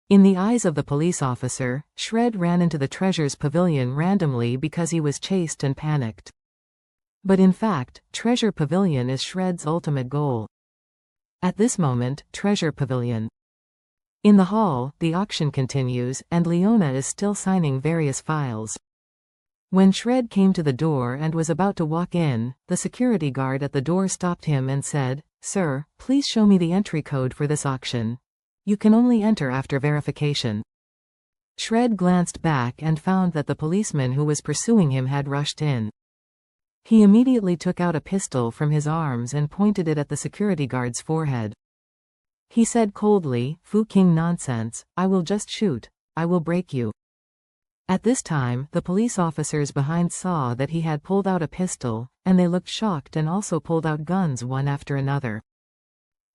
In the eyes of the police officer, Shred ran into the treasure's pavilion randomly because he was chased and panicked. But in fact, Treasure Pavilion is Shred's ultimate goal. At this moment, Treasure Pavilion. In the hall, the auction continues, and Leona is still signing various files. When Shred came to the door and was about to walk in, the security guard at the door stopped him and said, "Sir, please show me the entry code for this auction. You can only enter after verification." Shred glanced back and found that the policeman who was pursuing him had rushed in. He immediately took out a pistol from his arms and pointed it at the security guard's forehead. He said coldly, "Fu King nonsense, I will just shoot, I will break you." At this time, the police officers behind saw that he had pulled out a pistol, and they looked shocked and also pulled out guns one after another.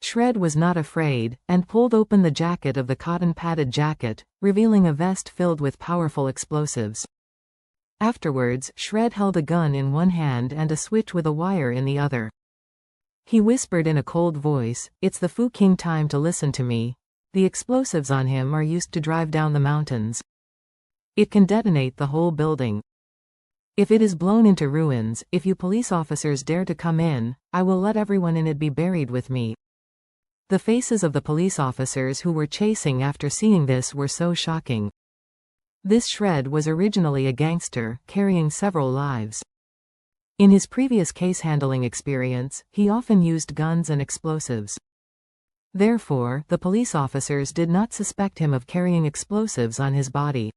Shred was not afraid, and pulled open the jacket of the cotton-padded jacket, revealing a vest filled with powerful explosives. Afterwards, Shred held a gun in one hand and a switch with a wire in the other. He whispered in a cold voice, "It's the Fu King time to listen to me. The explosives on him are used to drive down the mountains. It can detonate the whole building. If it is blown into ruins, if you police officers dare to come in, I will let everyone in it be buried with me." The faces of the police officers who were chasing after seeing this were so shocking. This Shred was originally a gangster, carrying several lives. In his previous case-handling experience, he often used guns and explosives. Therefore, the police officers did not suspect him of carrying explosives on his body.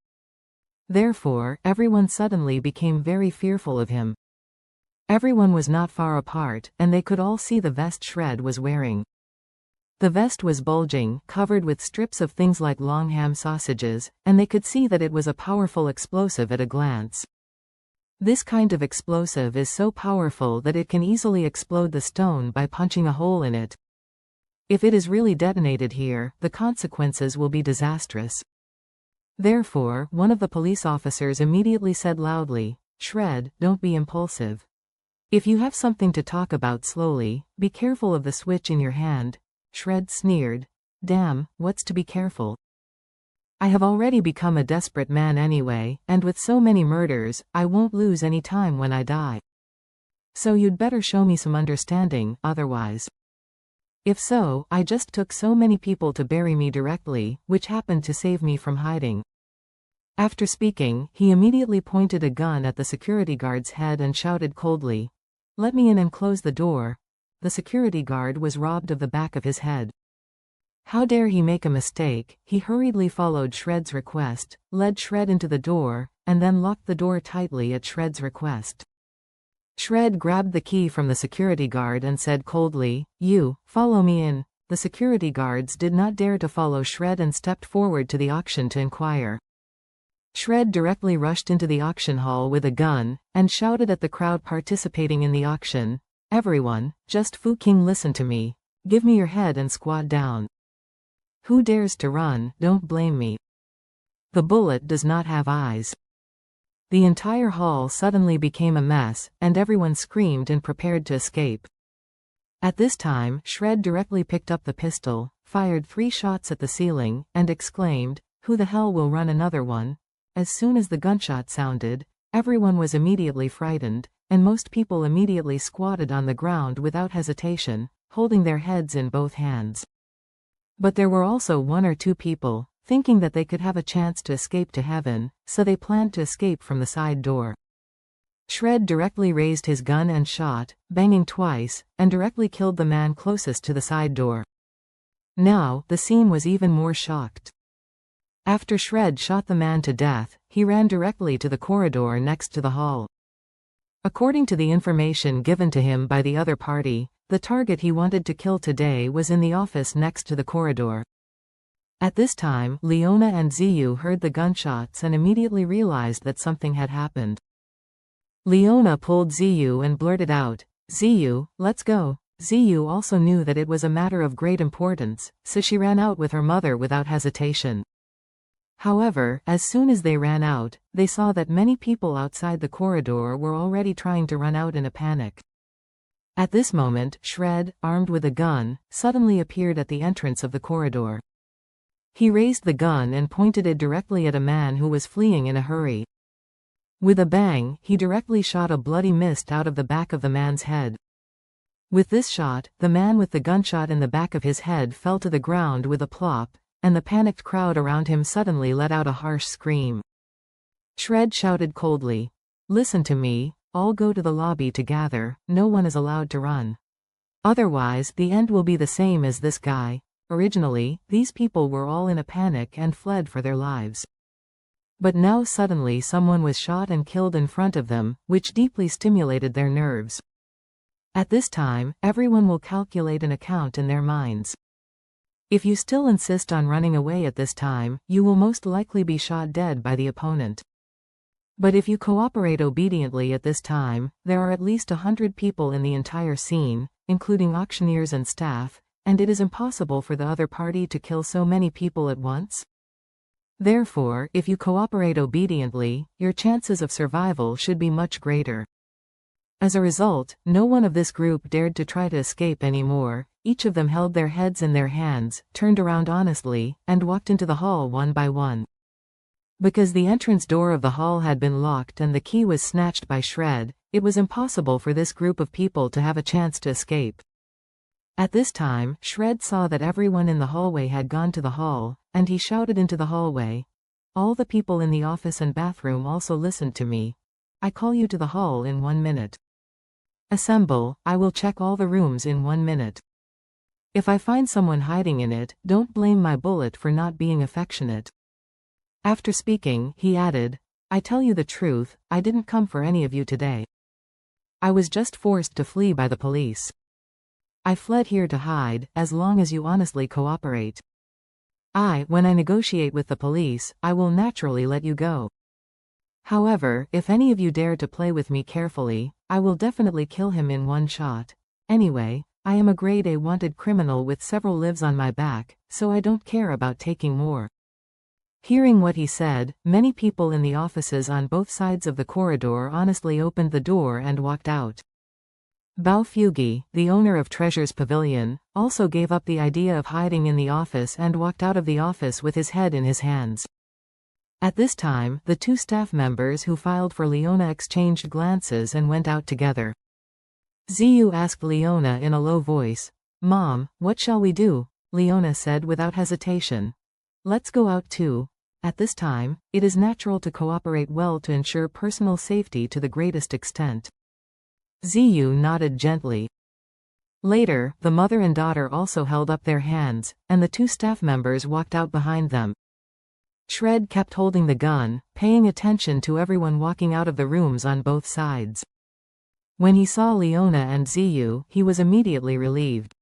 Therefore, everyone suddenly became very fearful of him. Everyone was not far apart, and they could all see the vest Shred was wearing. The vest was bulging, covered with strips of things like long ham sausages, and they could see that it was a powerful explosive at a glance. This kind of explosive is so powerful that it can easily explode the stone by punching a hole in it. If it is really detonated here, the consequences will be disastrous. Therefore, one of the police officers immediately said loudly, "Shred, don't be impulsive. If you have something to talk about slowly, be careful of the switch in your hand." Shred sneered, "Damn, what's to be careful? I have already become a desperate man anyway, and with so many murders, I won't lose any time when I die. So you'd better show me some understanding, otherwise. If so, I just took so many people to bury me directly, which happened to save me from hiding." After speaking, he immediately pointed a gun at the security guard's head and shouted coldly, "Let me in and close the door." The security guard was robbed of the back of his head. How dare he make a mistake? He hurriedly followed Shred's request, led Shred into the door, and then locked the door tightly at Shred's request. Shred grabbed the key from the security guard and said coldly, "You, follow me in." The security guards did not dare to follow Shred and stepped forward to the auction to inquire. Shred directly rushed into the auction hall with a gun, and shouted at the crowd participating in the auction, "Everyone, just Fu King listen to me. Give me your head and squat down. Who dares to run, don't blame me. The bullet does not have eyes." The entire hall suddenly became a mess, and everyone screamed and prepared to escape. At this time, Shred directly picked up the pistol, fired 3 shots at the ceiling, and exclaimed, "Who the hell will run another one?" As soon as the gunshot sounded, everyone was immediately frightened, and most people immediately squatted on the ground without hesitation, holding their heads in both hands. But there were also 1 or 2 people, thinking that they could have a chance to escape to heaven, so they planned to escape from the side door. Shred directly raised his gun and shot, banging twice, and directly killed the man closest to the side door. Now, the scene was even more shocked. After Shred shot the man to death, he ran directly to the corridor next to the hall. According to the information given to him by the other party, the target he wanted to kill today was in the office next to the corridor. At this time, Leona and Ziyu heard the gunshots and immediately realized that something had happened. Leona pulled Ziyu and blurted out, "Ziyu, let's go." Ziyu also knew that it was a matter of great importance, so she ran out with her mother without hesitation. However, as soon as they ran out, they saw that many people outside the corridor were already trying to run out in a panic. At this moment, Shred, armed with a gun, suddenly appeared at the entrance of the corridor. He raised the gun and pointed it directly at a man who was fleeing in a hurry. With a bang, he directly shot a bloody mist out of the back of the man's head. With this shot, the man with the gunshot in the back of his head fell to the ground with a plop, and the panicked crowd around him suddenly let out a harsh scream. Shred shouted coldly, "Listen to me, all go to the lobby to gather, no one is allowed to run. Otherwise, the end will be the same as this guy." Originally, these people were all in a panic and fled for their lives. But now suddenly someone was shot and killed in front of them, which deeply stimulated their nerves. At this time, everyone will calculate an account in their minds. If you still insist on running away at this time, you will most likely be shot dead by the opponent. But if you cooperate obediently at this time, there are at least 100 people in the entire scene, including auctioneers and staff, and it is impossible for the other party to kill so many people at once. Therefore, if you cooperate obediently, your chances of survival should be much greater. As a result, no one of this group dared to try to escape anymore. Each of them held their heads in their hands, turned around honestly, and walked into the hall one by one. Because the entrance door of the hall had been locked and the key was snatched by Shred, it was impossible for this group of people to have a chance to escape. At this time, Shred saw that everyone in the hallway had gone to the hall, and he shouted into the hallway, "All the people in the office and bathroom also listened to me. I call you to the hall in 1 minute. Assemble, I will check all the rooms in 1 minute. If I find someone hiding in it, don't blame my bullet for not being affectionate." After speaking, he added, "I tell you the truth, I didn't come for any of you today. I was just forced to flee by the police. I fled here to hide, as long as you honestly cooperate. When I negotiate with the police, I will naturally let you go. However, if any of you dare to play with me carefully, I will definitely kill him in 1 shot. Anyway, I am a grade A wanted criminal with several lives on my back, so I don't care about taking more." Hearing what he said, many people in the offices on both sides of the corridor honestly opened the door and walked out. Bao Fugi, the owner of Treasure's Pavilion, also gave up the idea of hiding in the office and walked out of the office with his head in his hands. At this time, the 2 staff members who filed for Leona exchanged glances and went out together. Ziyu asked Leona in a low voice, "Mom, what shall we do?" Leona said without hesitation, "Let's go out too." At this time, it is natural to cooperate well to ensure personal safety to the greatest extent. Ziyu nodded gently. Later, the mother and daughter also held up their hands, and the 2 staff members walked out behind them. Shred kept holding the gun, paying attention to everyone walking out of the rooms on both sides. When he saw Leona and Ziyu, he was immediately relieved.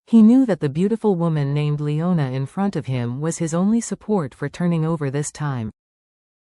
He knew that the beautiful woman named Leona in front of him was his only support for turning over this time.